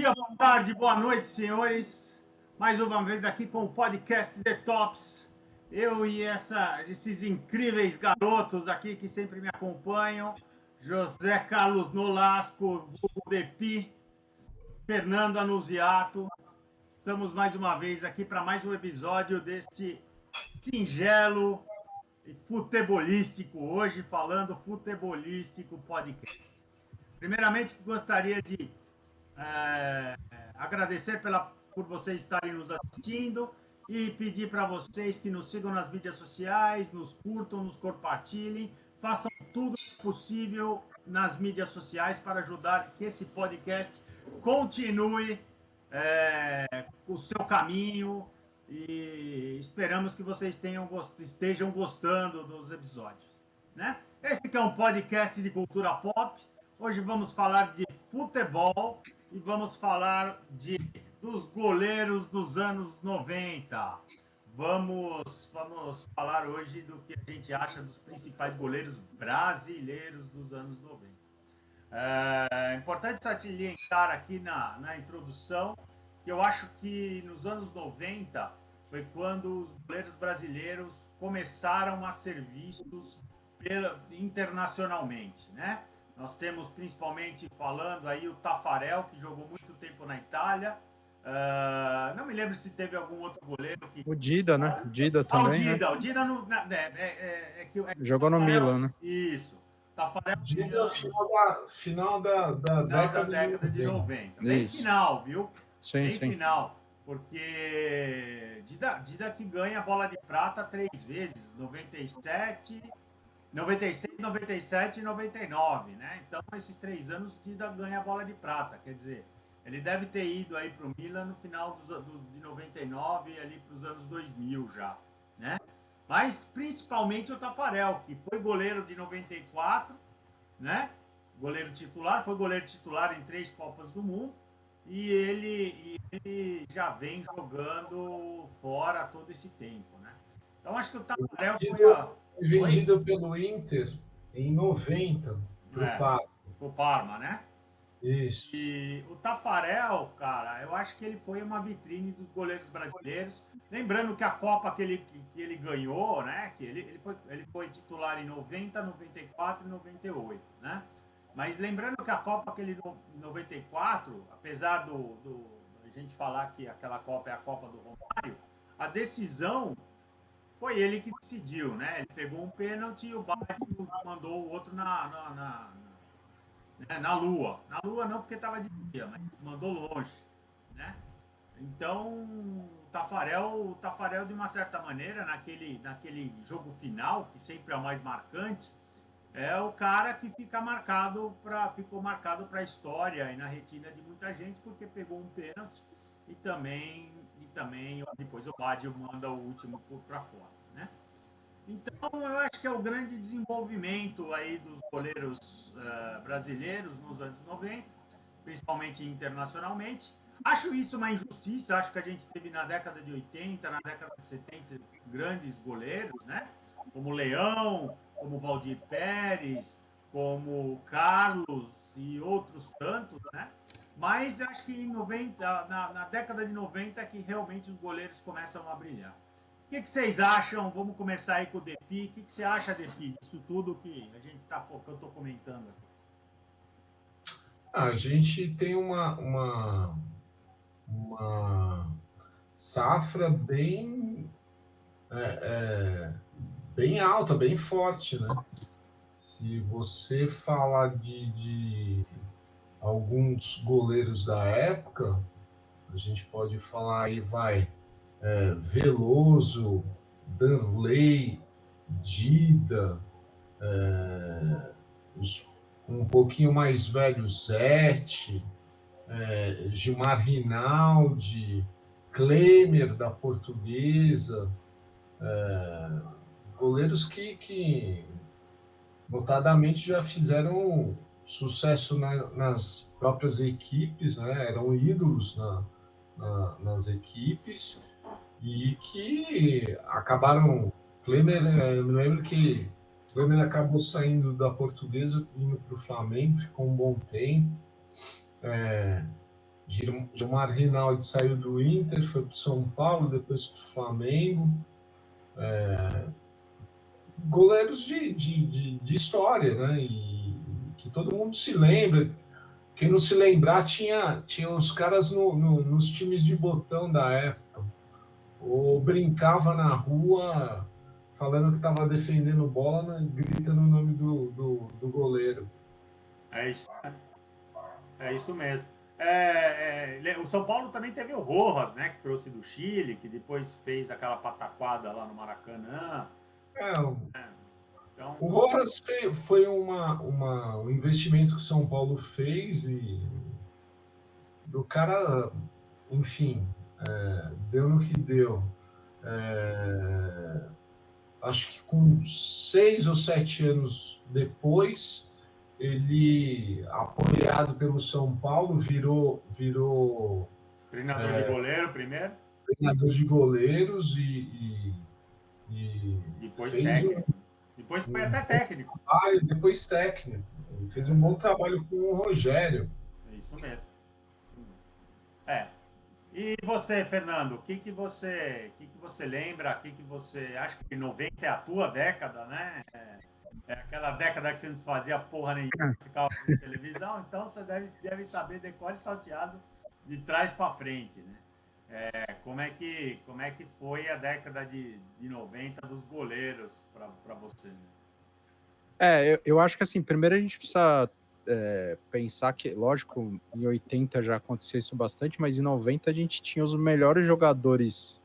dia, boa tarde, boa noite, senhores. Mais uma vez aqui com o podcast The Tops. Eu e esses incríveis garotos aqui que sempre me acompanham. José Carlos Nolasco, vulgo Depi, Fernando Anuziato. Estamos mais uma vez aqui para mais um episódio deste singelo e futebolístico, hoje falando futebolístico podcast. Primeiramente, gostaria de agradecer por vocês estarem nos assistindo e pedir para vocês que nos sigam nas mídias sociais, nos curtam, nos compartilhem, façam tudo possível nas mídias sociais para ajudar que esse podcast continue o seu caminho e esperamos que vocês estejam gostando dos episódios, né? Esse que é um podcast de cultura pop. Hoje vamos falar de futebol e vamos falar dos goleiros dos anos 90. Vamos falar hoje do que a gente acha dos principais goleiros brasileiros dos anos 90. É importante salientar aqui na introdução que eu acho que nos anos 90 foi quando os goleiros brasileiros começaram a ser vistos internacionalmente, né? Nós temos principalmente falando aí o Taffarel, que jogou muito tempo na Itália. Não me lembro se teve algum outro goleiro que... O Dida, né? Dida também, o Dida, né? O Dida Jogou no Milan, né? Isso. Taffarel... Dida final da década de 90. Isso. Bem final, viu? Sim, Bem sim. final. Porque Dida que ganha a bola de prata 3 vezes, 97... 96, 97 e 99, né? Então, esses 3 anos, Dida ganha a bola de prata. Quer dizer, ele deve ter ido aí para o Milan no final de 99 e ali para os anos 2000 já, né? Mas, principalmente, o Taffarel, que foi goleiro de 94, né? Goleiro titular, foi goleiro titular em 3 Copas do Mundo e ele já vem jogando fora todo esse tempo, né? Então, acho que o Taffarel foi vendido pelo Inter em 90 para o Parma, né? Isso. E o Taffarel, cara, eu acho que ele foi uma vitrine dos goleiros brasileiros. Lembrando que a Copa que ele ganhou, né? Que ele foi titular em 90, 94 e 98, né? Mas lembrando que a Copa em 94, apesar a gente falar que aquela Copa é a Copa do Romário, a decisão foi ele que decidiu, né? Ele pegou um pênalti e o Baggio mandou o outro na Lua. Na Lua não, porque estava de dia, mas mandou longe, né? Então, o Taffarel, de uma certa maneira, naquele jogo final, que sempre é o mais marcante, é o cara que ficou marcado para a história e na retina de muita gente, porque pegou um pênalti e também depois o Baggio manda o último para fora, né? Então, eu acho que é o grande desenvolvimento aí dos goleiros brasileiros nos anos 90, principalmente internacionalmente. Acho isso uma injustiça, acho que a gente teve na década de 80, na década de 70, grandes goleiros, né? Como Leão, como Valdir Pérez, como Carlos e outros tantos, né? Mas acho que na década de 90 é que realmente os goleiros começam a brilhar. O que vocês acham? Vamos começar aí com o Depi. O que você acha, Depi, disso tudo que eu estou comentando aqui? A gente tem uma safra bem alta, bem forte, né? Se você falar de alguns goleiros da época, a gente pode falar aí, Veloso, Danley, Dida, um pouquinho mais velhos, Zete, Gilmar Rinaldi, Klemer da Portuguesa, goleiros que notadamente já fizeram sucesso nas próprias equipes, né? Eram ídolos nas equipes e que acabaram... Klemer, eu me lembro que Klemer acabou saindo da Portuguesa, indo para o Flamengo, ficou um bom tempo. Gilmar Rinaldi saiu do Inter, foi para o São Paulo, depois para o Flamengo. Goleiros de história, né? E que todo mundo se lembra. Quem não se lembrar, tinha os caras nos times de botão da época. Ou brincava na rua falando que estava defendendo bola, né, gritando o nome do goleiro. É isso mesmo. O São Paulo também teve o Rojas, né, que trouxe do Chile, que depois fez aquela pataquada lá no Maracanã. Então... O Rojas foi um investimento que o São Paulo fez e do cara, enfim, deu no que deu. Acho que com 6 ou 7 anos depois, ele, apoiado pelo São Paulo, virou treinador de goleiro primeiro. Treinador de goleiros e depois técnico. Depois foi até técnico. Depois técnico. Ele fez um bom trabalho com o Rogério. Isso mesmo. E você, Fernando, o que você lembra? O que você acha que 90 é a tua década, né? É aquela década que você não fazia porra nenhuma, ficava na televisão, então você deve saber decore e salteado de trás para frente, né? Como é que foi a década de 90 dos goleiros para você? Eu acho que assim, primeiro a gente precisa pensar que, lógico, em 80 já aconteceu isso bastante, mas em 90 a gente tinha os melhores jogadores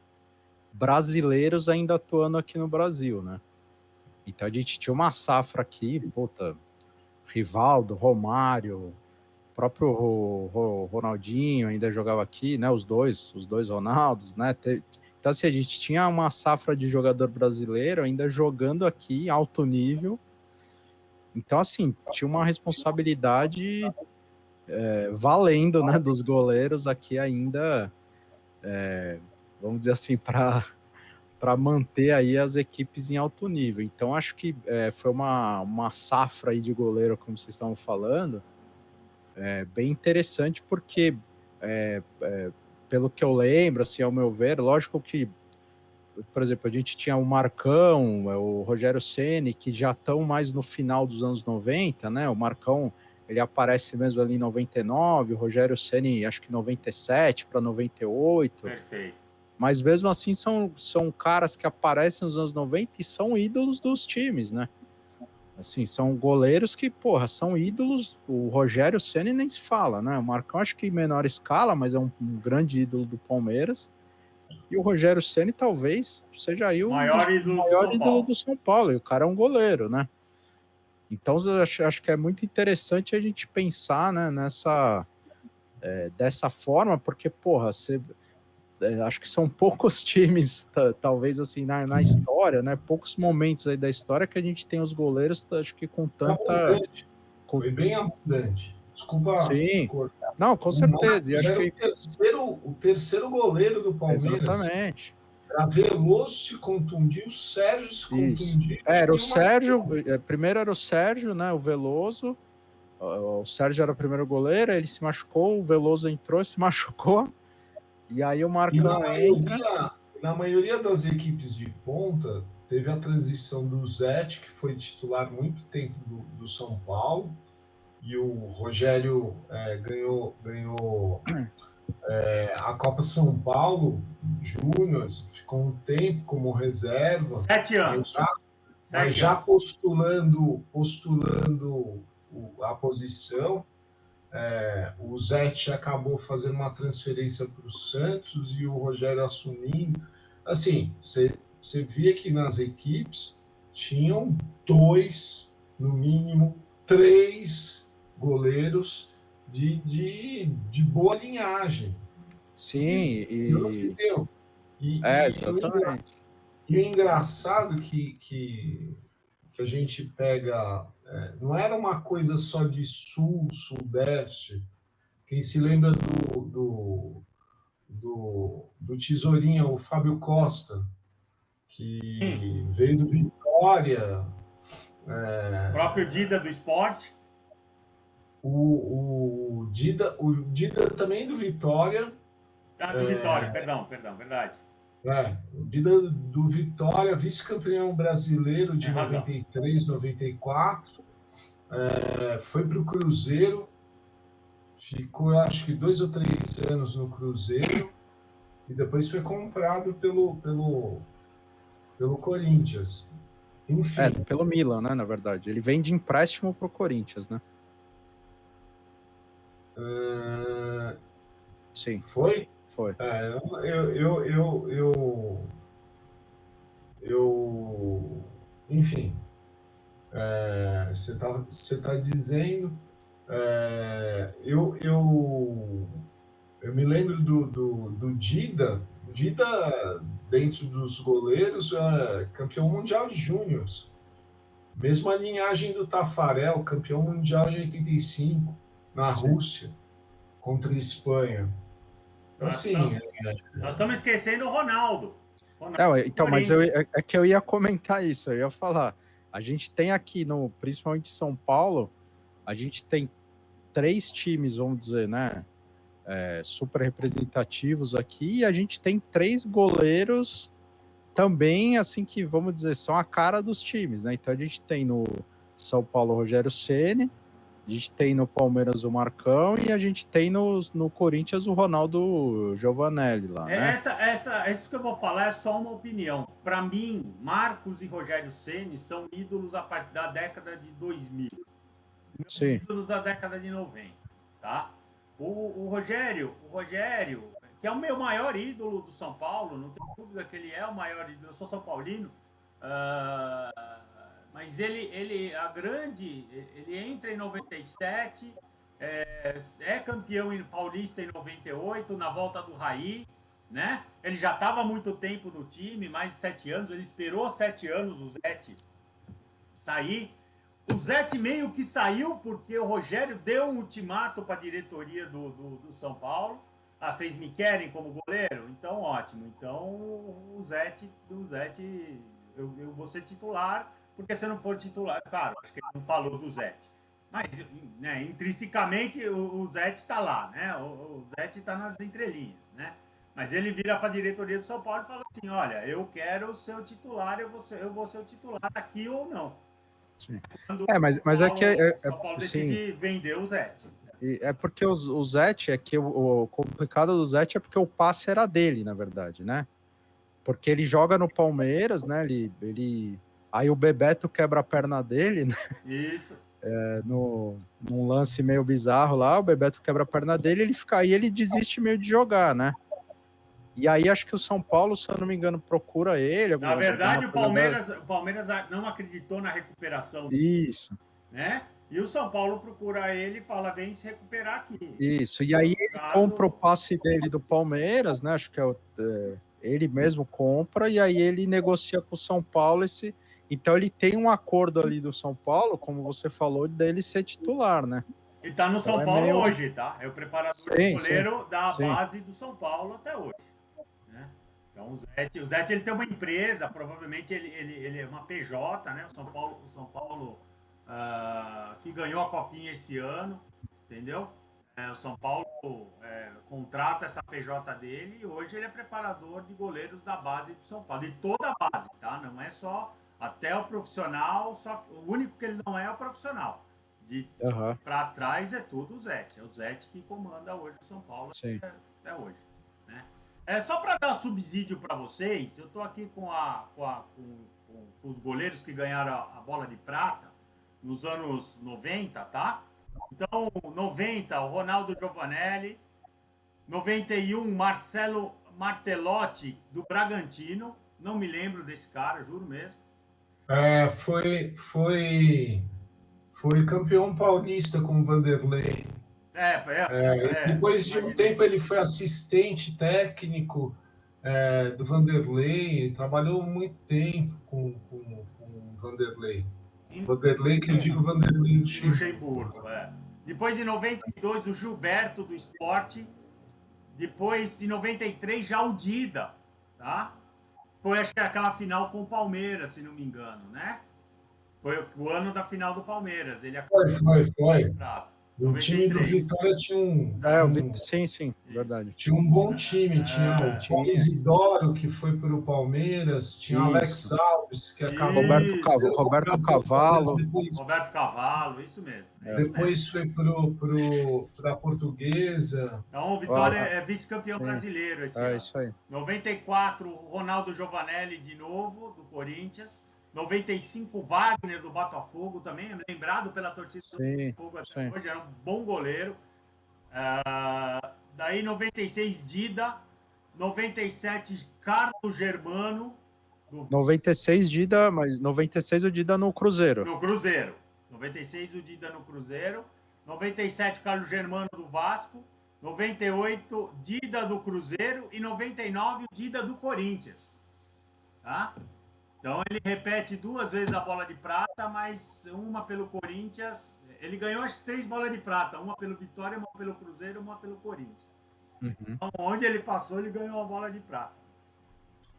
brasileiros ainda atuando aqui no Brasil, né? Então a gente tinha uma safra aqui, puta, Rivaldo, Romário, próprio Ronaldinho ainda jogava aqui, né? Os dois Ronaldos, né? Então assim, a gente tinha uma safra de jogador brasileiro ainda jogando aqui em alto nível. Então, assim, tinha uma responsabilidade valendo, né, dos goleiros aqui ainda, vamos dizer assim, para manter aí as equipes em alto nível. Então, acho que foi uma safra aí de goleiro, como vocês estavam falando, bem interessante, porque, pelo que eu lembro, assim, ao meu ver, lógico que, por exemplo, a gente tinha o Marcão, o Rogério Ceni, que já estão mais no final dos anos 90, né? O Marcão, ele aparece mesmo ali em 99, o Rogério Ceni, acho que 97 para 98. Perfeito. Mas mesmo assim são caras que aparecem nos anos 90 e são ídolos dos times, né? Assim, são goleiros que, porra, são ídolos. O Rogério Ceni nem se fala, né? O Marcão acho que em menor escala, mas é um grande ídolo do Palmeiras. E o Rogério Ceni talvez seja aí o maior ídolo do São Paulo. E o cara é um goleiro, né? Então, eu acho que é muito interessante a gente pensar, né, dessa forma, porque, porra, acho que são poucos times, talvez assim, na história, né? Poucos momentos aí da história que a gente tem os goleiros, acho que com tanta... Foi bem abundante. Desculpa. Sim. Não, com certeza. E acho que o terceiro goleiro do Palmeiras. Exatamente. Era Veloso se contundiu, o Sérgio se contundiu. Era o Sérgio, primeiro era o Sérgio, né? O Veloso. O Sérgio era o primeiro goleiro, ele se machucou, o Veloso entrou e se machucou. E aí o Marcão entra. Na maioria das equipes de ponta, teve a transição do Zete, que foi titular muito tempo do São Paulo. E o Rogério ganhou a Copa São Paulo Júnior, ficou um tempo como reserva. 7 anos. Mas já postulando a posição, o Zete acabou fazendo uma transferência para o Santos e o Rogério assumindo. Assim, você via que nas equipes tinham 2, no mínimo 3 goleiros de boa linhagem. Sim, exatamente. E o engraçado que a gente pega, não era uma coisa só de sul, sudeste. Quem se lembra do Tesourinha, o Fábio Costa, que veio do Vitória. O próprio Dida do Esporte. O Dida também do Vitória. Do Vitória, perdão, verdade. O Dida do Vitória, vice-campeão brasileiro de 93, 94. Foi para o Cruzeiro, ficou acho que 2 ou 3 anos no Cruzeiro e depois foi comprado pelo Corinthians. Enfim. Pelo Milan, né, na verdade. Ele vem de empréstimo pro Corinthians, né? Sim. Foi? Foi. Enfim, você tá dizendo, eu me lembro do Dida. O Dida, dentro dos goleiros, campeão mundial de júniors. Mesma linhagem do Tafarel, campeão mundial em 85, na Rússia, contra a Espanha. Assim, nós estamos esquecendo o Ronaldo. Então, mas é que eu ia comentar isso, eu ia falar. A gente tem aqui, principalmente em São Paulo, a gente tem 3 times, vamos dizer, né? Super representativos aqui, e a gente tem 3 goleiros também, assim, que, vamos dizer, são a cara dos times, né? Então a gente tem no São Paulo o Rogério Ceni, a gente tem no Palmeiras o Marcão e a gente tem no Corinthians o Ronaldo Giovanelli lá, né? Isso que eu vou falar é só uma opinião. Para mim, Marcos e Rogério Ceni são ídolos a partir da década de 2000. Sim. Ídolos da década de 90, tá? O Rogério, que é o meu maior ídolo do São Paulo, não tenho dúvida que ele é o maior ídolo, eu sou São Paulino, mas ele entra em 97, é campeão paulista em 98, na volta do Raí, né? Ele já estava há muito tempo no time, mais de 7 anos, ele esperou 7 anos o Zete sair. O Zete meio que saiu porque o Rogério deu um ultimato para a diretoria do São Paulo. Vocês me querem como goleiro? Então, ótimo. Então, o Zete eu vou ser titular, porque se eu não for titular... Claro, acho que ele não falou do Zete. Mas, né, intrinsecamente, o Zete está lá, né? O Zete está nas entrelinhas, né? Mas ele vira para a diretoria do São Paulo e fala assim, olha, eu quero ser o titular, eu vou ser o titular aqui ou não. Sim. Mas é que... São Paulo decide vender o Zete. É porque o Zete, o complicado do Zete é porque o passe era dele, na verdade, né? Porque ele joga no Palmeiras, né? Aí o Bebeto quebra a perna dele, né? Isso. Num lance meio bizarro lá, o Bebeto quebra a perna dele, ele desiste meio de jogar, né? E aí acho que o São Paulo, se eu não me engano, procura ele. Na verdade, o Palmeiras não acreditou na recuperação. Isso. Né? E o São Paulo procura ele e fala, vem se recuperar aqui. Isso, e aí ele compra o passe dele do Palmeiras, né? Acho que ele mesmo compra, e aí ele negocia com o São Paulo então ele tem um acordo ali do São Paulo, como você falou, dele ser titular, né? E tá no São Paulo hoje, tá? É o preparador de goleiro da base do São Paulo até hoje. Né? Então o Zete ele tem uma empresa, provavelmente ele é uma PJ, né? O São Paulo que ganhou a Copinha esse ano, entendeu? O São Paulo contrata essa PJ dele e hoje ele é preparador de goleiros da base do São Paulo, de toda a base, tá? Não é só até o profissional, o único que ele não é o profissional. Para trás é tudo o Zete. É o Zete que comanda hoje o São Paulo até hoje. Né? Só para dar subsídio para vocês, eu estou aqui com os goleiros que ganharam a bola de prata nos anos 90, tá? Então, 90, o Ronaldo Giovanelli. 91, Marcelo Martelotti, do Bragantino. Não me lembro desse cara, juro mesmo. Foi campeão paulista com o Vanderlei. Depois de um tempo ele foi assistente técnico do Vanderlei, trabalhou muito tempo com o Vanderlei. Vanderlei, que eu digo Vanderlei do Luxemburgo. Depois, em 92, o Gilberto do Sport. Depois, em 93, já o Dida, tá? Foi, acho que aquela final com o Palmeiras, se não me engano, né? Foi o ano da final do Palmeiras. Ele foi. O time do 93. Vitória tinha Sim, verdade. tinha um bom time. Tinha o Paulo tinha. Isidoro, que foi para o Palmeiras, tinha o Alex Alves, que acabou Roberto Cavalo. Roberto Cavalo, isso mesmo. Depois foi para a Portuguesa. Então, o Vitória é vice-campeão brasileiro esse ano. É isso aí. 94, Ronaldo Giovanelli de novo, do Corinthians. 95, Wagner do Botafogo também, lembrado pela torcida do Botafogo até hoje, era um bom goleiro. Daí 96, Dida. 97, Carlos Germano. 96, Dida, mas 96 o Dida no Cruzeiro. No Cruzeiro. 96, o Dida no Cruzeiro. 97, Carlos Germano do Vasco. 98, Dida do Cruzeiro. E 99, o Dida do Corinthians. Tá? Então ele repete 2 vezes a bola de prata, mas uma pelo Corinthians. Ele ganhou acho que 3 bolas de prata, uma pelo Vitória, uma pelo Cruzeiro, uma pelo Corinthians. Então, onde ele passou, ele ganhou a bola de prata.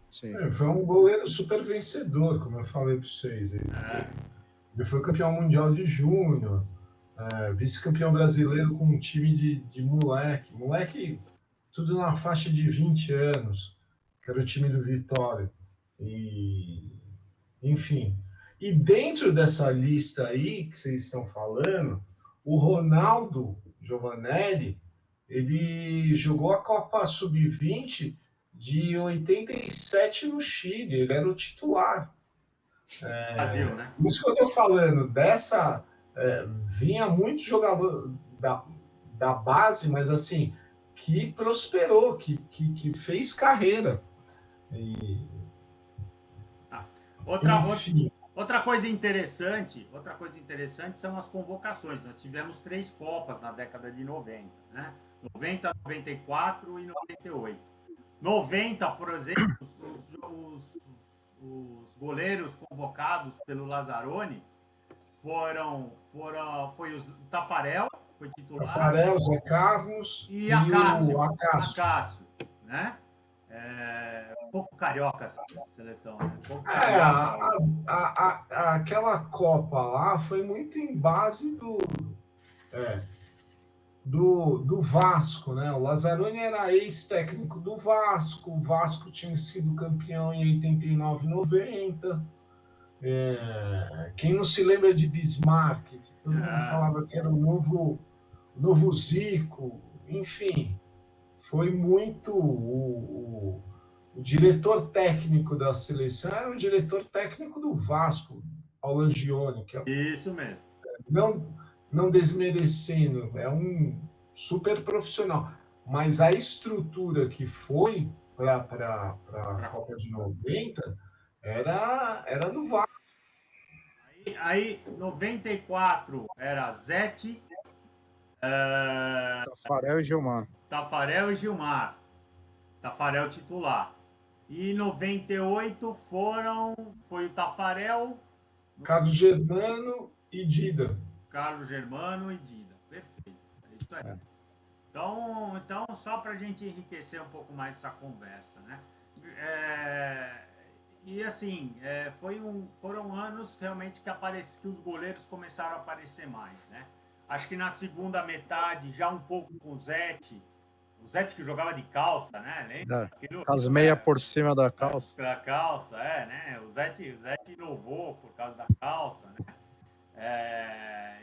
Sim. Foi um goleiro super vencedor, como eu falei para vocês. Ele foi campeão mundial de júnior, vice-campeão brasileiro com um time de moleque. Moleque, tudo na faixa de 20 anos, que era o time do Vitória. Enfim. E dentro dessa lista aí que vocês estão falando, o Ronaldo Giovanelli, ele jogou a Copa Sub-20 de 87 no Chile, ele era o titular. Brasil, né? Isso que eu estou falando, vinha muito jogador da base, mas assim, que prosperou, que fez carreira. Outra coisa interessante são as convocações. Nós tivemos 3 Copas na década de 90, né? 90, 94 e 98. 90, por exemplo, os goleiros convocados pelo Lazzaroni foi o Tafarel, foi titular. Tafarel, Zé Carlos e Acácio, né? Um pouco carioca essa seleção, né? Aquela Copa lá foi muito em base do Vasco, né? O Lazzaroni era ex-técnico do Vasco, o Vasco tinha sido campeão em 89, 90. Quem não se lembra de Bismarck, que todo mundo falava que era o novo Zico, enfim, foi muito o diretor técnico da seleção era o diretor técnico do Vasco, Paulo Angione, que isso mesmo. Não desmerecendo, é um super profissional, mas a estrutura que foi para a Copa de 90 era no Vasco. Aí 94 era Zete, Tafarel e Gilmar. Tafarel titular. E 98 foi o Tafarel, Carlos Germano e Dida. Perfeito. É isso aí. Então, só para a gente enriquecer um pouco mais essa conversa, né? E assim, foram anos realmente que os goleiros começaram a aparecer mais, né? Acho que na segunda metade, já um pouco com o Zete que jogava de calça, né? Lembra? As meias por cima da calça. Da calça, né? O Zete inovou por causa da calça, né?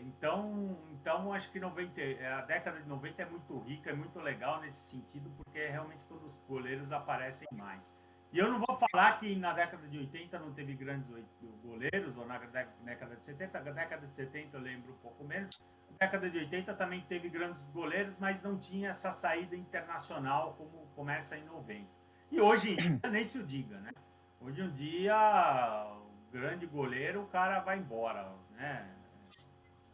Então acho que a década de 90 é muito rica, é muito legal nesse sentido, porque é realmente quando os goleiros aparecem mais. E eu não vou falar que na década de 80 não teve grandes goleiros, ou na década de 70. Na década de 70 eu lembro um pouco menos. Na década de 80 também teve grandes goleiros, mas não tinha essa saída internacional como começa em 90. E hoje em dia nem se o diga, né? Hoje em dia, o grande goleiro, o cara vai embora, né?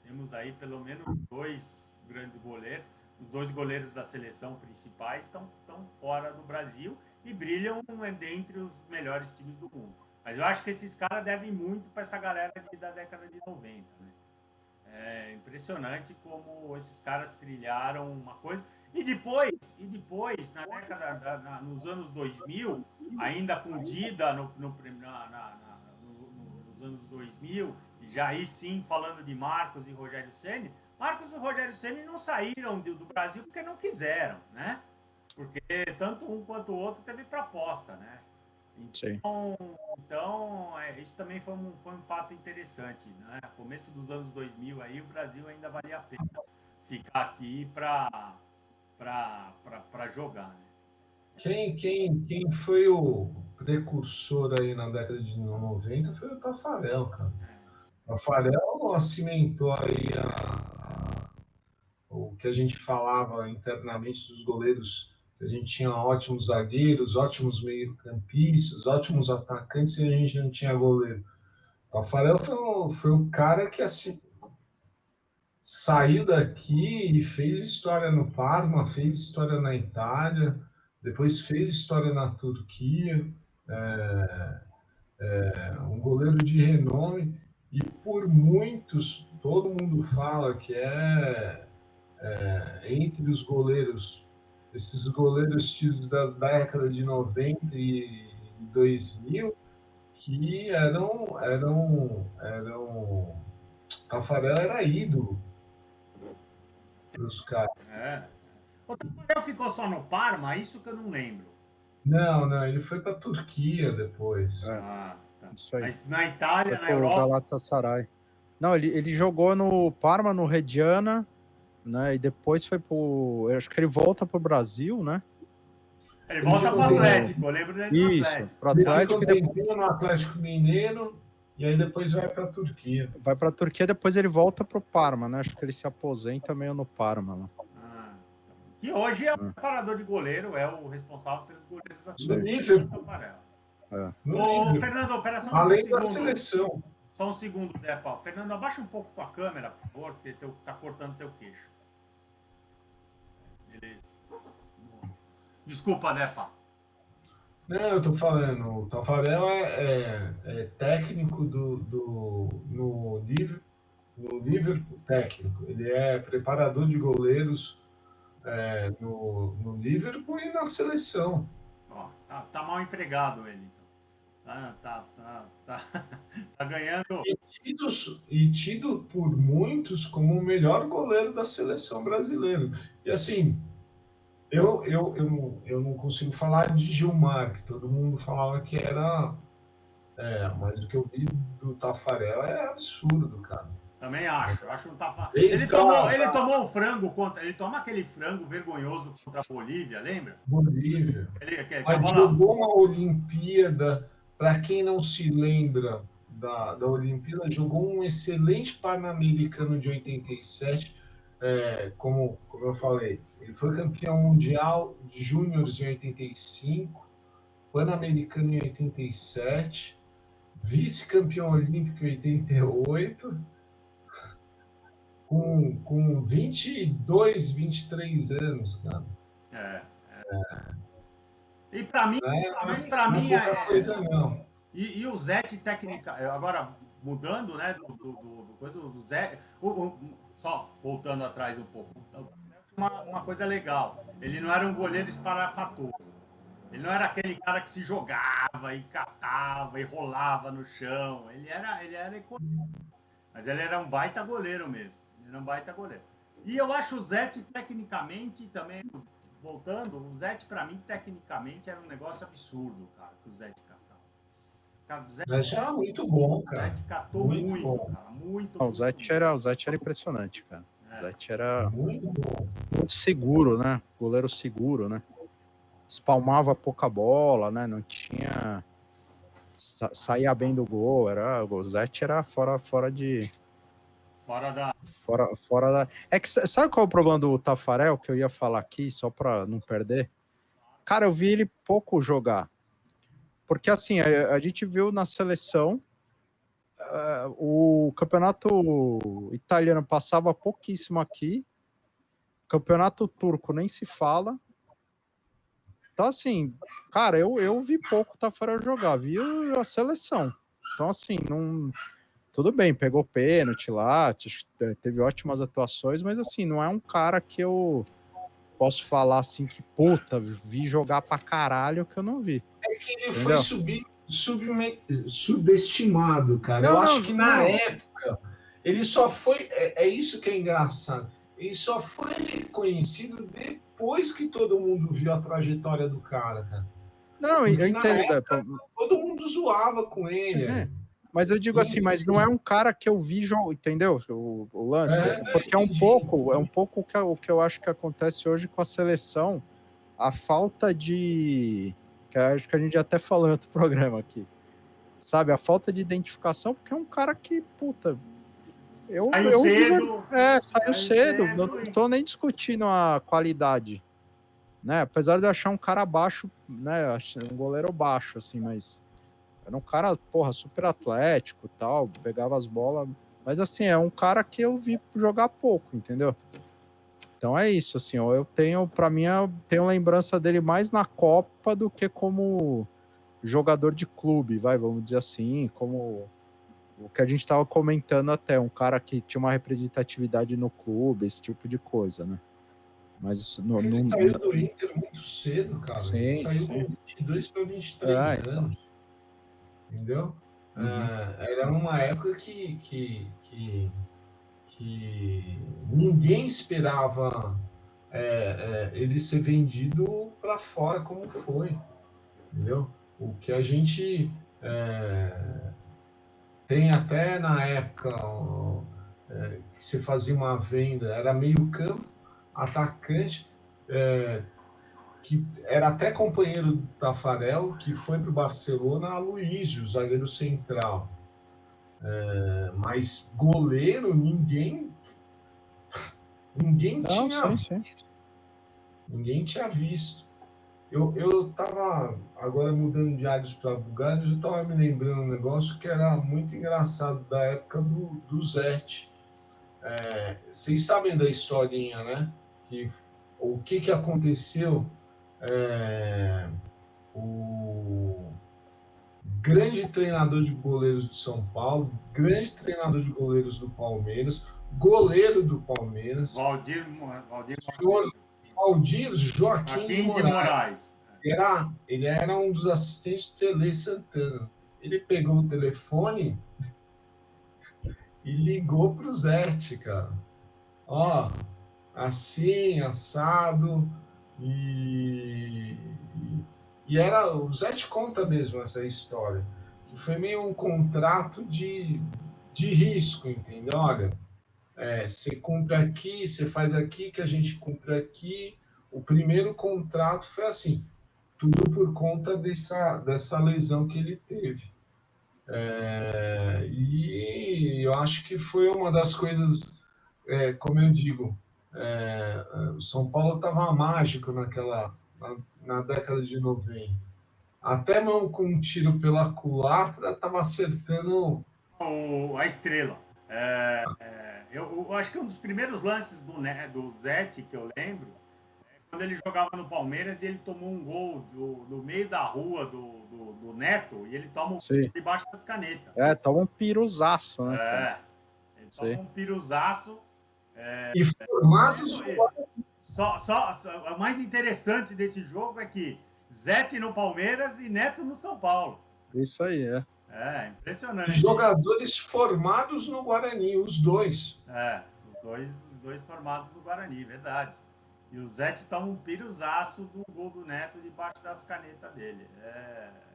Temos aí pelo menos 2 grandes goleiros. Os 2 goleiros da seleção principais estão fora do Brasil e brilham entre os melhores times do mundo. Mas eu acho que esses caras devem muito para essa galera da década de 90, né? É impressionante como esses caras trilharam uma coisa. E depois na década, nos anos 2000, ainda com Dida nos anos 2000, e já aí sim falando de Marcos e Rogério Ceni, Marcos e o Rogério Ceni não saíram do Brasil porque não quiseram, né? Porque tanto um quanto o outro teve proposta, né? Sim. Então isso também foi um fato interessante, né? No começo dos anos 2000 aí o Brasil ainda valia a pena ficar aqui para jogar, né? Quem foi o precursor aí na década de 90 foi o Tafarel, cara. O Tafarel cimentou aí o que a gente falava internamente dos goleiros, que a gente tinha ótimos zagueiros, ótimos meio-campistas, ótimos atacantes e a gente não tinha goleiro. O Tafarel foi o cara que assim, saiu daqui e fez história no Parma, fez história na Itália, depois fez história na Turquia, um goleiro de renome, e por muitos, todo mundo fala que entre os goleiros, esses goleiros tidos da década de 90 e 2000, que Tafarel era ídolo dos caras. O Tafarel ficou só no Parma, isso que eu não lembro. Não, ele foi para a Turquia depois. Tá. Isso aí. Mas na Itália, Foi na Europa... Galatasaray. Não, ele jogou no Parma, no Reggiana, né? E depois foi pro... Eu acho que ele volta pro Brasil, né? Ele volta pro Atlético, eu lembro dele no Isso, Atlético. pro Atlético. Ele ficou no Atlético Mineiro e aí depois vai para a Turquia. Vai pra Turquia, depois ele volta pro Parma, né? Acho que ele se aposenta meio no Parma, né? Que hoje é o preparador de goleiro, é o responsável pelos goleiros da Do Liverpool. Ô, Fernando, pera só um segundo. Da seleção. Só um segundo, Depa. Fernando, abaixa um pouco tua câmera, por favor, porque tá cortando teu queixo. Beleza. Desculpa, Depa. Não, eu tô falando, o Tafarel é técnico no Liverpool técnico. Ele é preparador de goleiros no Liverpool e na seleção. Ó, tá mal empregado ele, então. Tá ganhando. E tido por muitos como o melhor goleiro da seleção brasileira. E assim, eu não consigo falar de Gilmar, que todo mundo falava que era. Mas o que eu vi do Tafarel é absurdo, cara. Também acho. Eu acho que o Tafarel. Ele tomou o frango contra. Ele toma aquele frango vergonhoso contra a Bolívia, lembra? Bolívia. Mas jogou uma Olimpíada. Para quem não se lembra da Olimpíada, jogou um excelente Pan-Americano de 87. Como eu falei, ele foi campeão mundial de júniores em 85, Pan-Americano em 87, vice-campeão olímpico em 88, com 22, 23 anos, cara. E para mim, coisa não. E o Zete técnica, agora mudando, né, do Zé, só voltando atrás um pouco, uma coisa legal, ele não era um goleiro esparafatoso, ele não era aquele cara que se jogava e catava e rolava no chão, ele era econômico, mas ele era um baita goleiro mesmo, E eu acho o Zete tecnicamente também, voltando, o Zete para mim tecnicamente era um negócio absurdo, cara, que o Zete catava. O Zete era muito bom, cara. O Zete catou muito, cara. Muito. O Zete era impressionante, cara. O Zete era muito bom. Muito seguro, né? Goleiro seguro, né? Espalmava pouca bola, né? Não tinha... Saía bem do gol. O Zete era fora da... É que sabe qual é o problema do Tafarel, que eu ia falar aqui, só pra não perder? Cara, eu vi ele pouco jogar. Porque, assim, a gente viu na seleção, o campeonato italiano passava pouquíssimo aqui, campeonato turco nem se fala. Então, assim, cara, eu vi pouco o Tafarel jogar, vi a seleção. Então, assim, não... Tudo bem, pegou pênalti lá, teve ótimas atuações, mas, assim, não é um cara que eu posso falar, assim, que, puta, vi jogar pra caralho que eu não vi. É que ele foi subestimado, cara. Eu acho que na época Ele só foi. É isso que é engraçado. Ele só foi reconhecido depois que todo mundo viu a trajetória do cara. Não, eu Porque na entendo, época todo mundo zoava com ele. sim, mas eu digo assim, mas não é um cara que eu vi jogo, entendeu? O lance, porque é um pouco o que eu acho que acontece hoje com a seleção, a falta de, que eu acho que a gente até falou em outro programa aqui, sabe? A falta de identificação, porque é um cara que, puta, Saiu cedo. Saiu cedo, não tô nem discutindo a qualidade, né? Apesar de eu achar um cara baixo, né? Um goleiro baixo, assim, mas era um cara, porra, super atlético e tal, pegava as bolas. Mas, assim, é um cara que eu vi jogar pouco, entendeu? Então é isso, assim, eu tenho, pra mim, eu tenho lembrança dele mais na Copa do que como jogador de clube, vamos dizer assim, como o que a gente tava comentando até, um cara que tinha uma representatividade no clube, esse tipo de coisa, né? Mas ele saiu do Inter muito cedo, cara. Sim, ele saiu sim. com 22 para 23 anos. Entendeu? Era uma época que ninguém esperava ele ser vendido para fora como foi. Entendeu? O que a gente tem até na época que se fazia uma venda, era meio campo, atacante, que era até companheiro do Tafarel, que foi para o Barcelona, Aloísio, zagueiro central. Mas goleiro, ninguém tinha visto. Ninguém tinha visto. Eu estava agora mudando de áreas para Bulgária, eu estava me lembrando um negócio que era muito engraçado da época do Zete. Vocês sabem da historinha, né? O que aconteceu? O grande treinador de goleiros de São Paulo, grande treinador de goleiros do Palmeiras, goleiro do Palmeiras, Valdir Joaquim de Moraes. Ele era um dos assistentes do Tele Santana. Ele pegou o telefone e ligou pro Zete, cara. Ó, assim, assado, e era, o Zete conta mesmo essa história, que foi meio um contrato de risco, entendeu? Olha, você cumpre aqui, você faz aqui, que a gente cumpre aqui. O primeiro contrato foi assim, tudo por conta dessa lesão que ele teve. E eu acho que foi uma das coisas, como eu digo, o São Paulo estava mágico na década de 90. Até mão com um tiro pela culatra estava acertando a estrela. Eu acho que um dos primeiros lances do Zete que eu lembro quando ele jogava no Palmeiras e ele tomou um gol no meio da rua do Neto e ele toma um gol debaixo das canetas. Toma um piruzaço, né? Ele toma um piruzaço. E formados. O mais interessante desse jogo é que Zete no Palmeiras e Neto no São Paulo. Isso aí, impressionante. Jogadores formados no Guarani, os dois. Os dois formados no Guarani, verdade. E o Zete toma um piruzaço do gol do Neto debaixo das canetas dele.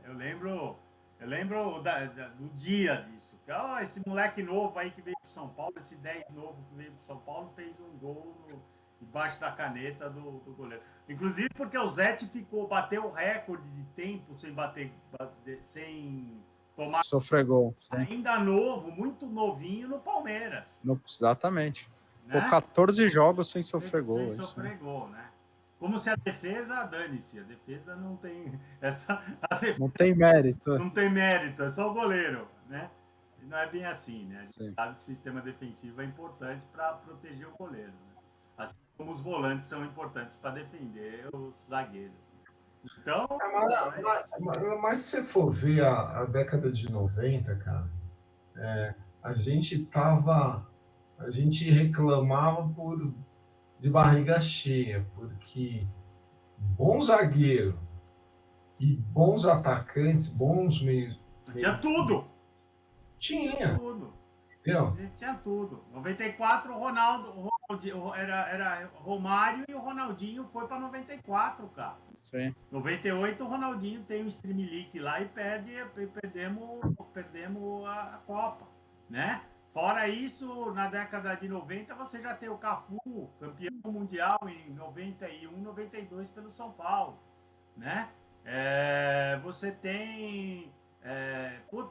Eu lembro do dia disso. Esse moleque novo aí que veio pro São Paulo, esse 10 novo que veio pro São Paulo, fez um gol debaixo da caneta do goleiro. Inclusive porque o Zete bateu o recorde de tempo sem tomar. Sofrer gol. Ainda novo, muito novinho no Palmeiras. Exatamente. Né? 14 jogos sem sofrer gol. Sem sofrer gol, né? Como se a defesa, dane-se, a defesa não tem não tem mérito. Não tem mérito, é só o goleiro, né? E não é bem assim, né? A gente sabe que o sistema defensivo é importante para proteger o goleiro, né? Assim como os volantes são importantes para defender os zagueiros. Então, mas se você for ver a década de 90, cara, a gente reclamava de barriga cheia, porque bom zagueiro e bons atacantes, bons meios. Tinha tudo! Tinha. Tudo. Entendeu? Ele tinha tudo. 94, era Romário e o Ronaldinho foi para 94, cara. Sim. 98, o Ronaldinho tem um stream leak lá e perdemos a Copa, né? Fora isso, na década de 90, você já tem o Cafu, campeão mundial em 91, 92 pelo São Paulo, né? Você tem...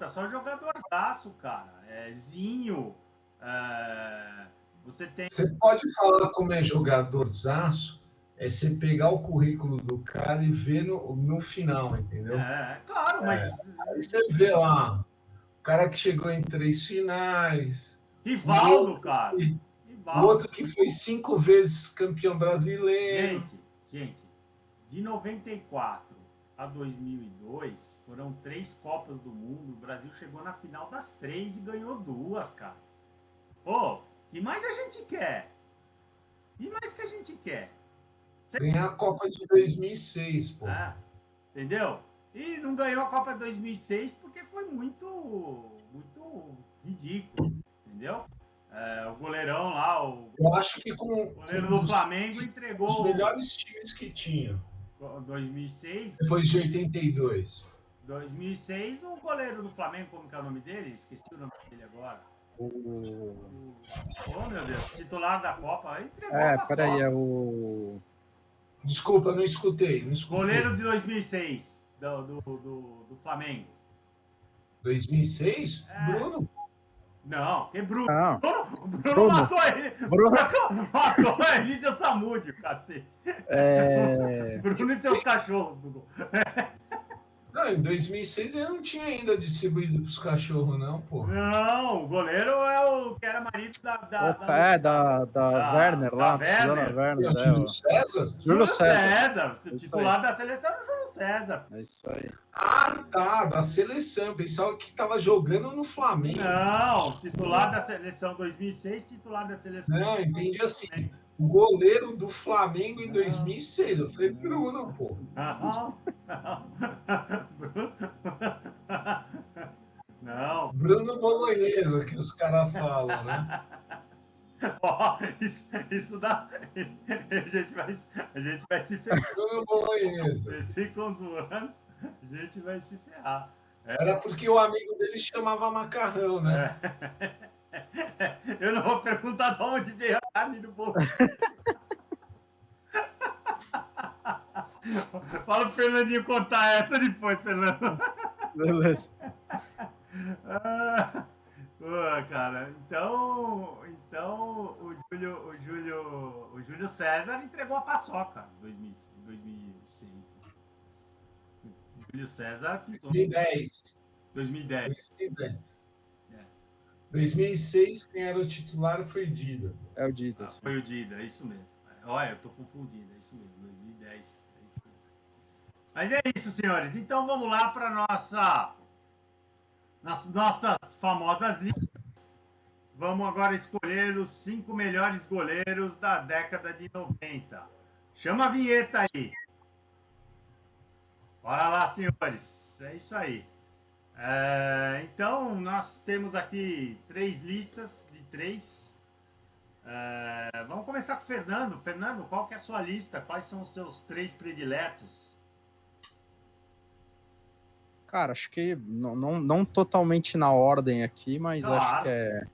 só jogadorzaço, cara. Zinho. Você tem... Você pode falar como é jogadorzaço, é você pegar o currículo do cara e ver no final, entendeu? Claro, mas... Aí você vê lá, o cara que chegou em 3 finais. Rivaldo, cara. O outro que foi 5 vezes campeão brasileiro. Gente, de 94 a 2002, foram 3 Copas do Mundo. O Brasil chegou na final das 3 e ganhou 2, cara. Pô, que mais a gente quer? E mais que a gente quer? Ganhar a Copa de 2006, pô. Entendeu? E não ganhou a Copa de 2006 porque foi muito ridículo, entendeu? O goleirão lá, eu acho que com o goleiro do Flamengo entregou os melhores times que tinha. 2006. Depois de 82. 2006, o goleiro do Flamengo, como que é o nome dele? Esqueci o nome dele agora. Oh, meu Deus, titular da Copa, entregou a paçoca. Peraí, é o... Desculpa, não escutei. Goleiro de 2006, do Flamengo. 2006? Bruno? Não, que Bruno. Não. Bruno matou ele. Bruno matou a Elísia Samúdio, cacete. Bruno e seus cachorros do gol. Não, em 2006 ele não tinha ainda distribuído pros cachorros, não, pô. Não, o goleiro é o que era marido da Werner lá, da Werner. Júlio César? Júlio César, titular da seleção era o Júlio César. É isso aí. Ah, tá, da seleção. Pensava que tava jogando no Flamengo. Não, titular da seleção 2006, titular da seleção. Não, entendi assim. O goleiro do Flamengo em 2006. Eu falei, Bruno, pô. Não. Bruno Bolognese, que os caras falam, né? Isso dá. A gente vai se ferrar. Bruno Bolognese. Vocês ficam zoando, a gente vai se ferrar. Era porque o amigo dele chamava macarrão, né? Eu não vou perguntar de onde veio a carne do bolo. Fala pro Fernandinho cortar essa depois, Fernando. Beleza. Cara, então o Júlio César entregou a paçoca em 2006. O Júlio César pisou. 2010. 2006, quem era o titular foi o Dida. É o Dida. Foi o Dida, é isso mesmo. Olha, eu tô confundido, é isso mesmo, 2010. É isso mesmo. Mas é isso, senhores. Então vamos lá para nossas famosas listas. Vamos agora escolher os 5 melhores goleiros da década de 90. Chama a vinheta aí. Bora lá, senhores. É isso aí. Então, nós temos aqui 3 listas de 3. Vamos começar com o Fernando. Fernando, qual que é a sua lista? Quais são os seus 3 prediletos? Cara, acho que não totalmente na ordem aqui, mas claro. Acho que é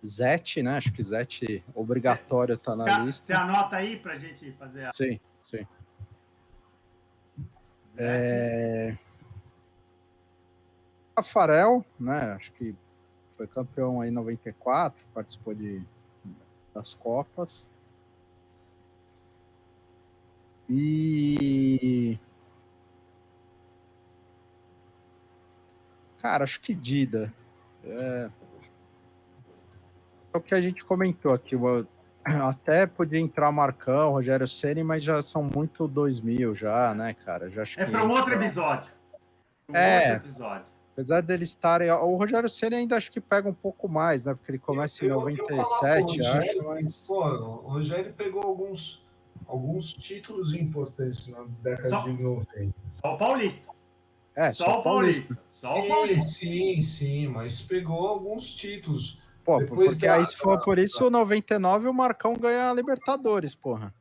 Zete, né? Acho que Zete obrigatório tá na lista. Você anota aí pra gente fazer a... Sim. Tafarel, né? Acho que foi campeão aí em 94, participou das Copas. E... Cara, acho que Dida. É o que a gente comentou aqui. Até podia entrar Marcão, Rogério Ceni, mas já são muito 2000 já, né, cara? Já acho para um outro episódio. Apesar deles estarem... O Rogério Ceni ainda acho que pega um pouco mais, né? Porque ele começa em 97, acho. Mas... Pô, o Rogério pegou alguns títulos importantes na década de 90. Só o Paulista. Só o Paulista. Só o Paulista. Sim, mas pegou alguns títulos. Pô, Depois porque aí se for por isso, o 99 o Marcão ganha a Libertadores, porra.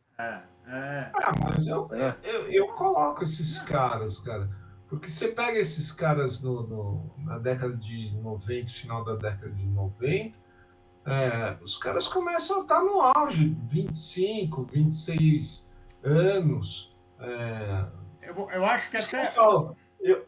Mas eu coloco esses caras, cara. Porque você pega esses caras na década de 90, final da década de 90, os caras começam a estar no auge, 25, 26 anos. Eu acho que até...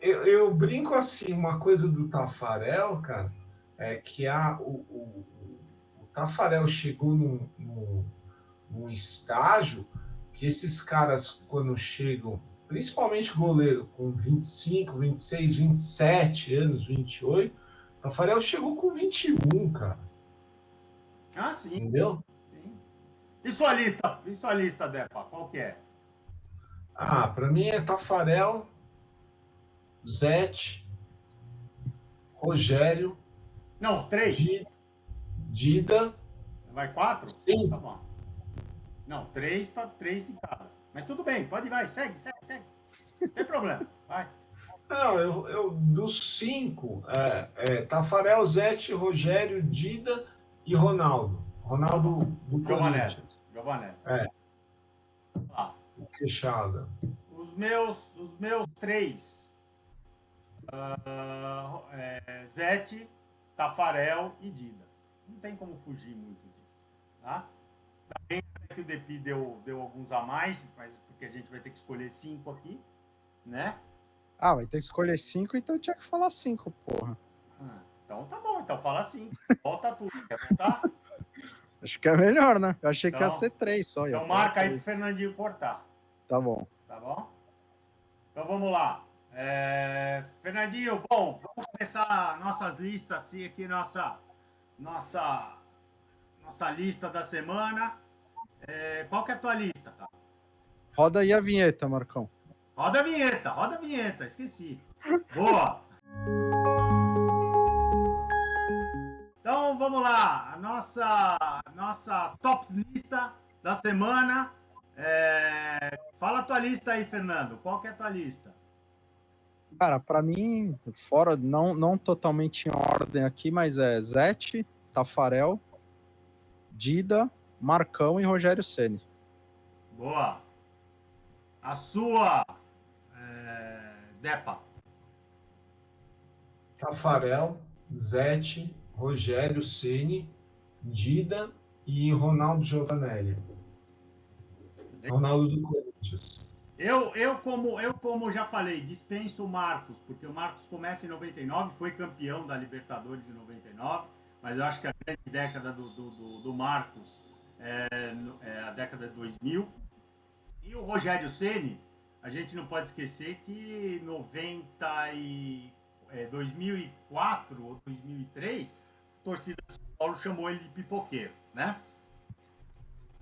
Eu brinco assim, uma coisa do Tafarel, cara, é que o Tafarel chegou num estágio que esses caras, quando chegam, principalmente goleiro, com 25, 26, 27 anos, 28, Tafarel chegou com 21, cara. Ah, sim. Entendeu? Sim. E sua lista, Depa, qual que é? Para mim é Tafarel, Zete, Rogério. Não, 3. Dida. Vai 4? Sim. Tá bom. Não, 3 para 3 de cada. Mas tudo bem, pode ir, vai, segue. Não tem problema, vai. Não, eu dos 5, Tafarel, Zete, Rogério, Dida e Ronaldo. Ronaldo do Corinthians. Giovanelli. O Queixada. Os meus 3. Zete, Tafarel e Dida. Não tem como fugir muito disso, tá? Também que o Depi deu alguns a mais, mas porque a gente vai ter que escolher 5 aqui, né? Vai ter que escolher 5, então tinha que falar 5, porra. Então tá bom, então fala 5. Volta tudo, quer voltar? Acho que é melhor, né? Eu achei então, que ia ser 3 só. Então marca aí pro Fernandinho cortar. Tá bom. Tá bom? Então vamos lá. Fernandinho, bom, vamos começar nossas listas aqui, nossa lista da semana. Qual que é a tua lista, cara? Roda aí a vinheta, Marcão. Roda a vinheta, esqueci. Boa! Então vamos lá, a nossa tops lista da semana. Fala a tua lista aí, Fernando. Qual que é a tua lista? Cara, pra mim, fora, não totalmente em ordem aqui, mas é Zete, Tafarel, Dida, Marcão e Rogério Ceni. Boa. A sua, Depa. Tafarel, Zete, Rogério Ceni, Dida e Ronaldo Giovanelli. Ronaldo do Corinthians. Eu como já falei, dispenso o Marcos, porque o Marcos começa em 99, foi campeão da Libertadores em 99, mas eu acho que a grande década do Marcos é a década de 2000. E o Rogério Ceni, a gente não pode esquecer que 2004 ou 2003, a torcida de São Paulo chamou ele de pipoqueiro, né?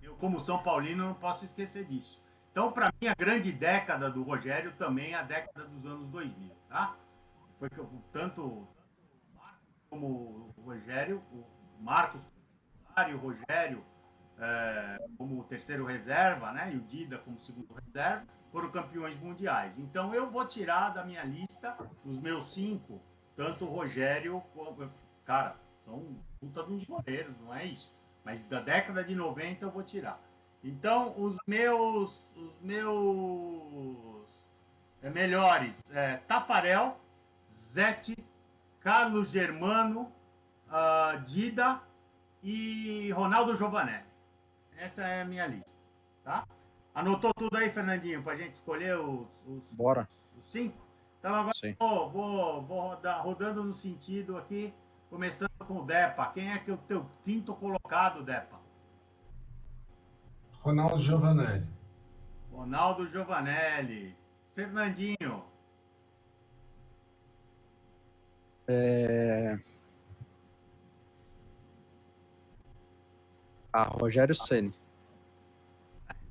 Eu, como São Paulino, não posso esquecer disso. Então, para mim, a grande década do Rogério também é a década dos anos 2000, tá? Foi que tanto o Marcos como o Rogério, o Marcos e o Rogério como terceiro reserva, né? E o Dida como segundo reserva, foram campeões mundiais. Então, eu vou tirar da minha lista, dos meus 5, tanto o Rogério, cara, são puta dos goleiros, não é isso? Mas da década de 90 eu vou tirar. Então, os meus melhores, Tafarel, Zete, Carlos Germano, Dida e Ronaldo Giovanelli. Essa é a minha lista, tá? Anotou tudo aí, Fernandinho, pra gente escolher os Bora. Os 5? Então agora Sim. vou rodando no sentido aqui, começando com o Depa. Quem é que é o teu quinto colocado, Depa? Ronaldo Giovanelli. Ronaldo Giovanelli. Fernandinho. Rogério Ceni.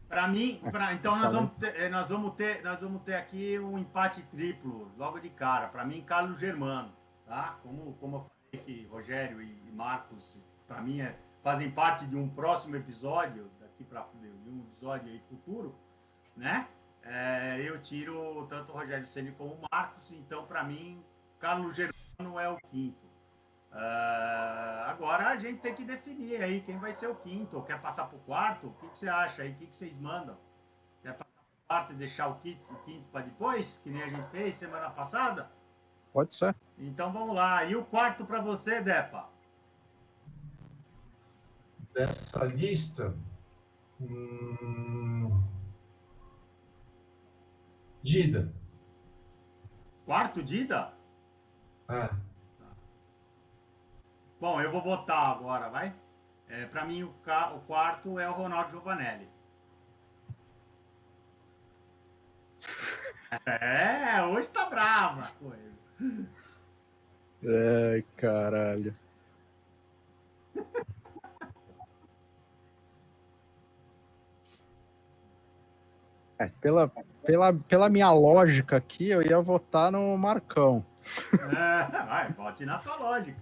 Para mim, então nós vamos ter aqui um empate triplo logo de cara. Para mim, Carlos Germano, tá? Como eu falei que Rogério e Marcos, para mim, fazem parte de um próximo episódio, de um episódio aí futuro, né? eu tiro tanto o Rogério Ceni como o Marcos, então para mim, Carlos Germano é o quinto. Agora a gente tem que definir aí quem vai ser o quinto. Quer passar para o quarto? O que você acha aí? O que vocês mandam? Quer passar para o quarto e deixar o quinto para depois, que nem a gente fez semana passada? Pode ser. Então vamos lá. E o quarto para você, Depa? Dessa lista, Dida. Quarto, Dida? É. Bom, eu vou votar agora, vai? Para mim, o quarto é o Ronaldo Giovanelli. Hoje tá brava a coisa. Ai, caralho. Pela minha lógica aqui, eu ia votar no Marcão. Vai, vote na sua lógica.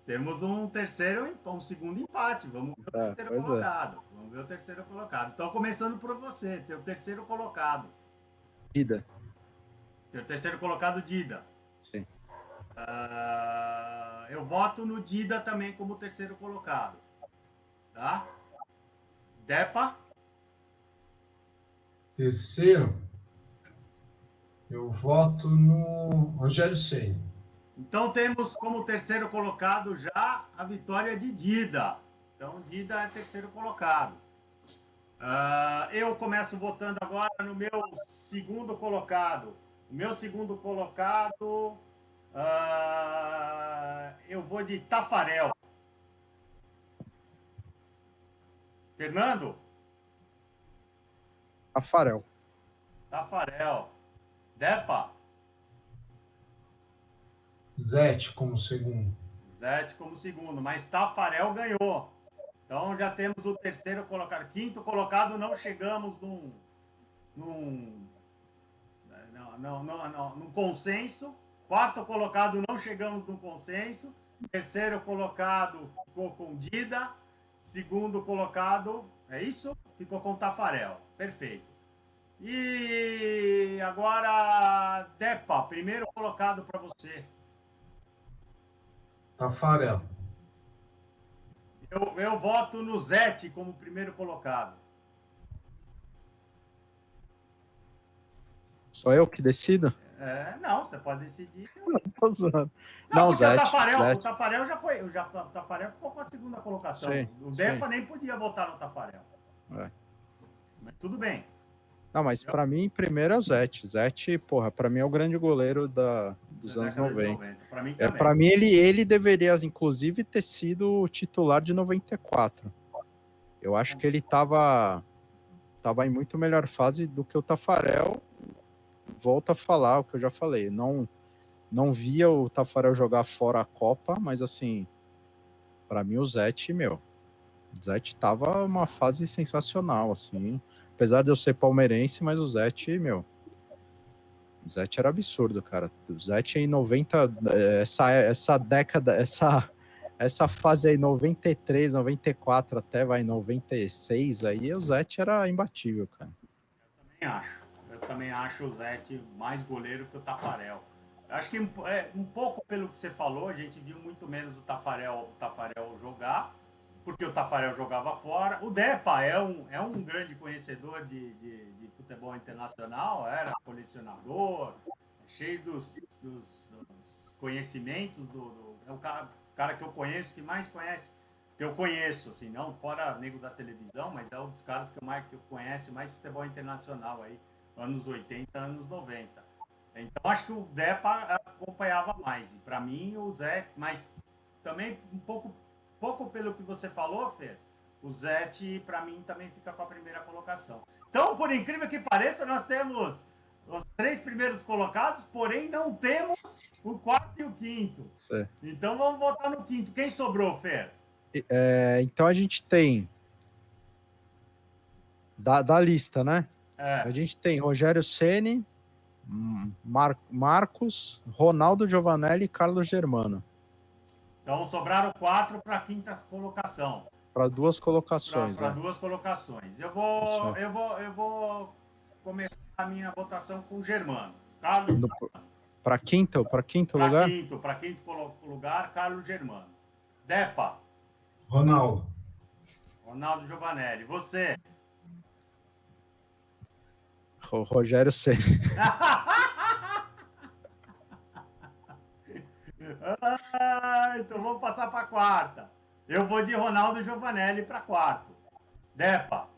Temos um segundo empate. Vamos ver o terceiro colocado. Vamos ver o terceiro colocado. Então, começando por você, teu terceiro colocado. Dida. Teu terceiro colocado, Dida. Sim. Eu voto no Dida também como terceiro colocado. Tá? Depa? Terceiro, eu voto no Rogério Ceni. Então temos como terceiro colocado já a vitória de Dida. Então Dida é terceiro colocado. Eu começo votando agora no meu segundo colocado. O meu segundo colocado, eu vou de Tafarel. Fernando? Tafarel. Depa? Zete como segundo. Zete como segundo, mas Tafarel ganhou. Então já temos o terceiro colocado. Quinto colocado, não chegamos num consenso. Quarto colocado, não chegamos num consenso. Terceiro colocado ficou com Dida. Segundo colocado, é isso? Ficou com Tafarel. Perfeito. E agora, Depa, primeiro colocado para você. Tafarel. Eu voto no Zete como primeiro colocado. Só eu que decido? Não, você pode decidir. Tô zoando. Não, Zete. O Tafarel já foi. O Tafarel ficou com a segunda colocação. Sim, o Depa nem podia votar no Tafarel. Mas tudo bem. Não, mas pra mim, primeiro é o Zete. Zete, porra, pra mim é o grande goleiro dos anos 90. Pra mim também. Pra mim, ele deveria, inclusive, ter sido o titular de 94. Eu acho que ele tava em muito melhor fase do que o Tafarel. Volto a falar o que eu já falei. Não via o Tafarel jogar fora a Copa, mas assim, pra mim o Zete tava uma fase sensacional, assim. Apesar de eu ser palmeirense, mas o Zete era absurdo, cara. O Zete em 90, essa década, essa fase aí, 93, 94 até vai 96, aí o Zete era imbatível, cara. Eu também acho o Zete mais goleiro que o Tafarel. Acho que um pouco pelo que você falou, a gente viu muito menos o Tafarel jogar, porque o Tafarel jogava fora. O Depa é um grande conhecedor de futebol internacional, era colecionador, cheio dos conhecimentos. É o cara que eu conheço, que mais conhece, que eu conheço, assim, não fora nego da televisão, mas é um dos caras que eu conheço mais futebol internacional aí, anos 80, anos 90. Então acho que o Depa acompanhava mais. E para mim o Zé, mas também um pouco pelo que você falou, Fê, o Zete, para mim, também fica com a primeira colocação. Então, por incrível que pareça, nós temos os 3 primeiros colocados, porém não temos o quarto e o quinto. Certo. Então vamos votar no quinto. Quem sobrou, Fê? Então a gente tem da lista, né? A gente tem Rogério Ceni, Marcos, Ronaldo Giovanelli e Carlos Germano. Então sobraram 4 para a quinta colocação. Para 2 colocações. Para 2 colocações. Eu vou começar a minha votação com o Germano. Carlos Para quinto lugar? Para quinto lugar, Carlos Germano. Depa. Ronaldo Giovanelli. Você? Rogério Ceni. Então vamos passar para quarta. Eu vou de Ronaldo Giovanelli para quarto. Depa.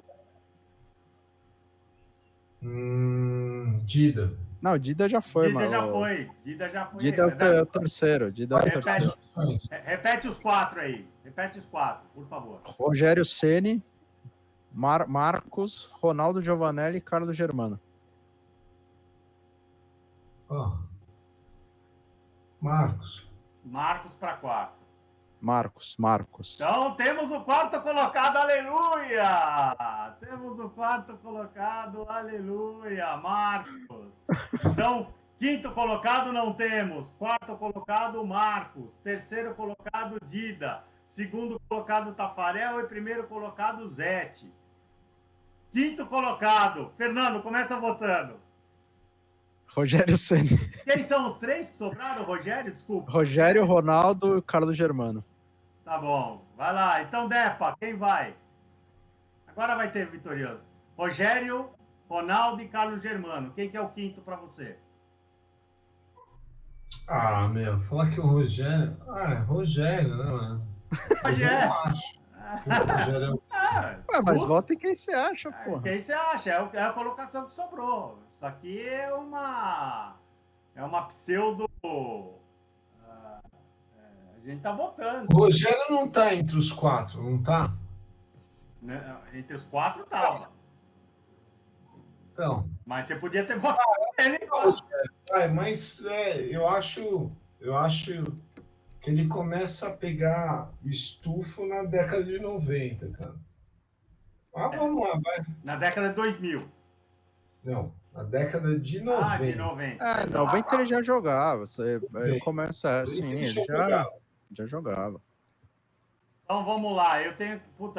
Dida. Não, Dida já foi, Dida mano. Já foi. Dida é o terceiro. Repete os quatro aí. Repete os quatro, por favor. Rogério Ceni, Marcos, Ronaldo Giovanelli e Carlos Germano. Marcos para quarto. Marcos. Então temos o quarto colocado, aleluia! Marcos. Então, quinto colocado não temos. Quarto colocado, Marcos. Terceiro colocado, Dida. Segundo colocado, Tafarel. E primeiro colocado, Zete. Quinto colocado, Fernando, começa votando. Rogério Ceni. Quem são os três que sobraram? Rogério, desculpa. Rogério, Ronaldo e Carlos Germano. Tá bom, vai lá. Então, Depa, quem vai? Agora vai ter vitorioso. Rogério, Ronaldo e Carlos Germano. Quem que é o quinto para você? Falar que o Rogério... Rogério, né, mano? Mas eu não acho. O Rogério mas vota em quem você acha, porra. Quem você acha? É a colocação que sobrou. Isso aqui é uma pseudo... A gente tá votando. O Rogério não tá entre os quatro, não tá? Entre os quatro tava. Então. Mas você podia ter votado nele. Mas eu acho que ele começa a pegar estufo na década de 90, cara. Vamos lá, vai. Na década de 2000. Não, na década de 90. De 90. 90 ele já jogava. Ele começa assim, ele já jogava. Então vamos lá, eu vou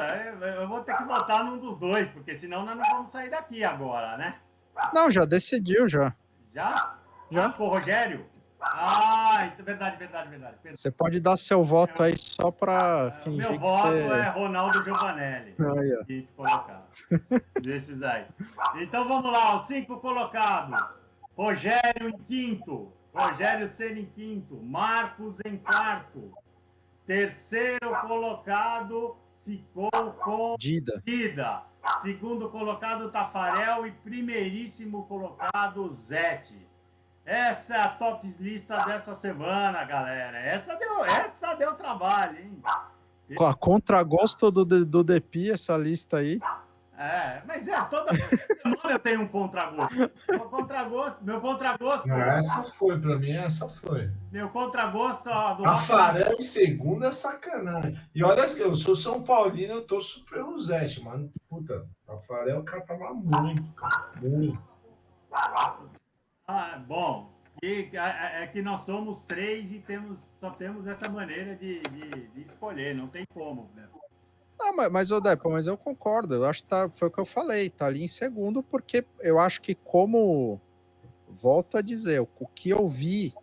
ter que votar num dos dois, porque senão nós não vamos sair daqui agora, né? Não, já decidiu, já. Já? Já. Ficou Rogério? Verdade. Você pode dar seu voto aí só para fingir meu que voto você... é Ronaldo Giovanelli. Quinto colocado. Desses aí. Então vamos lá, os 5 colocados. Rogério em quinto. Rogério Ceni em quinto. Marcos em quarto. Terceiro colocado ficou com Dida. Segundo colocado, Tafarel. E primeiríssimo colocado, Zete. Essa é a top lista dessa semana, galera. Essa deu trabalho, hein? A contragosto do Depi, essa lista aí. Mas toda semana eu tenho um contragosto. Meu contragosto. Essa foi, pra mim, essa foi. Meu contragosto do Tafarel em segundo é sacanagem. E olha, eu sou São Paulino, eu torço pelo Zete, mano. Puta, Tafarel catava muito, cara. Muito. Bom, é que nós somos 3 e só temos essa maneira de escolher, não tem como, né? Mas eu concordo, eu acho que foi o que eu falei, tá ali em segundo, porque eu acho que volto a dizer, o que eu vi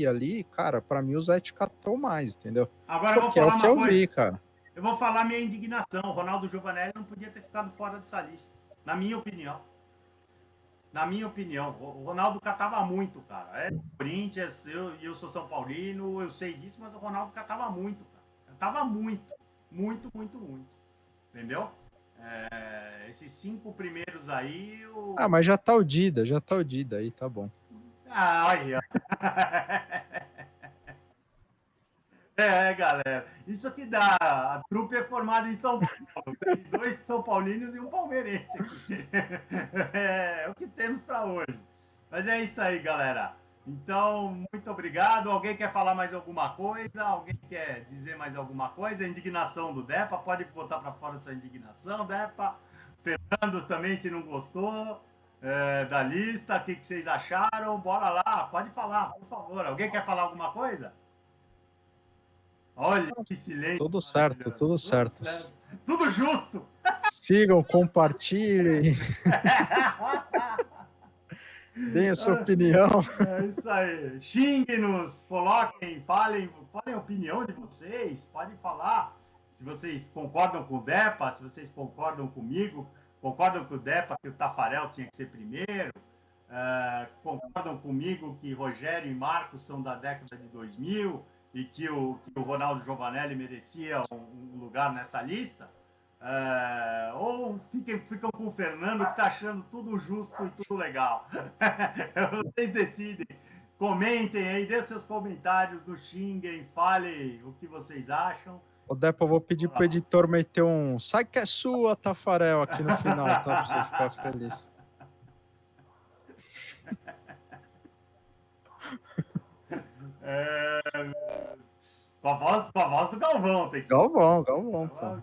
ali, cara, pra mim o Zete catou mais, entendeu? Agora porque eu vou falar é o que eu vi, cara. Eu vou falar minha indignação, o Ronaldo Giovanelli não podia ter ficado fora dessa lista, na minha opinião. O Ronaldo catava muito, cara. É Corinthians, eu sou São Paulino, eu sei disso, mas o Ronaldo catava muito, cara. Catava muito. Muito. Entendeu? Esses 5 primeiros aí... Mas já tá o Dida aí, tá bom. Aí, ó. Galera, isso aqui dá. A trupe é formada em São Paulo. Tem 2 São Paulinos e um palmeirense aqui. É o que temos para hoje. Mas é isso aí, galera. Então, muito obrigado. Alguém quer falar mais alguma coisa? Alguém quer dizer mais alguma coisa? A indignação do Depa, pode botar para fora sua indignação, Depa. Fernando também, se não gostou da lista, o que vocês acharam? Bora lá, pode falar, por favor. Alguém quer falar alguma coisa? Olha que silêncio. Tudo certo. Tudo justo. Sigam, compartilhem. Deem a sua opinião. É isso aí. Xinguem-nos, coloquem, falem a opinião de vocês. Podem falar se vocês concordam com o Depa, se vocês concordam comigo, concordam com o Depa que o Taffarel tinha que ser primeiro, concordam comigo que Rogério e Marcos são da década de 2000 e que o Ronaldo Giovanelli merecia um lugar nessa lista. Ou ficam com o Fernando, que está achando tudo justo e tudo legal. Vocês decidem. Comentem aí, dê seus comentários, no xinguem, falem o que vocês acham. Ô, Depa, eu vou pedir pro editor meter um sai que é sua, Taffarel, aqui no final, tá? Pra você ficar feliz. Com a voz do Galvão, tem que ser. Galvão, pô.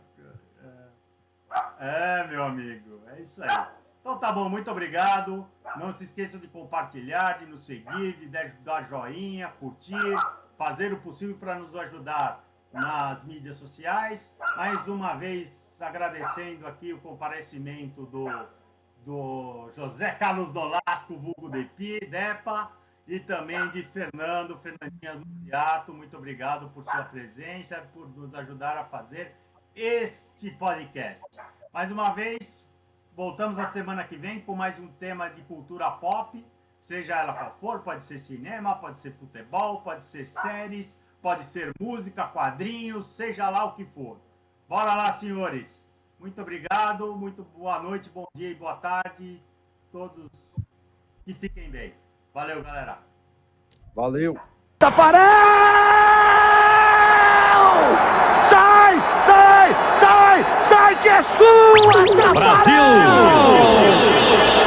Meu amigo, é isso aí. Então tá bom, muito obrigado. Não se esqueçam de compartilhar, de nos seguir, de dar joinha, curtir, fazer o possível para nos ajudar nas mídias sociais. Mais uma vez, agradecendo aqui o comparecimento do José Carlos Nolasco, vulgo Depa, e também de Fernandinha Luciato. Muito obrigado por sua presença, por nos ajudar a fazer este podcast. Mais uma vez, voltamos a semana que vem com mais um tema de cultura pop, seja ela qual for, pode ser cinema, pode ser futebol, pode ser séries, pode ser música, quadrinhos, seja lá o que for. Bora lá, senhores. Muito obrigado, muito boa noite, bom dia e boa tarde. Todos que fiquem bem. Valeu, galera. Valeu. Taffarel! Sai, que é sua! Brasil!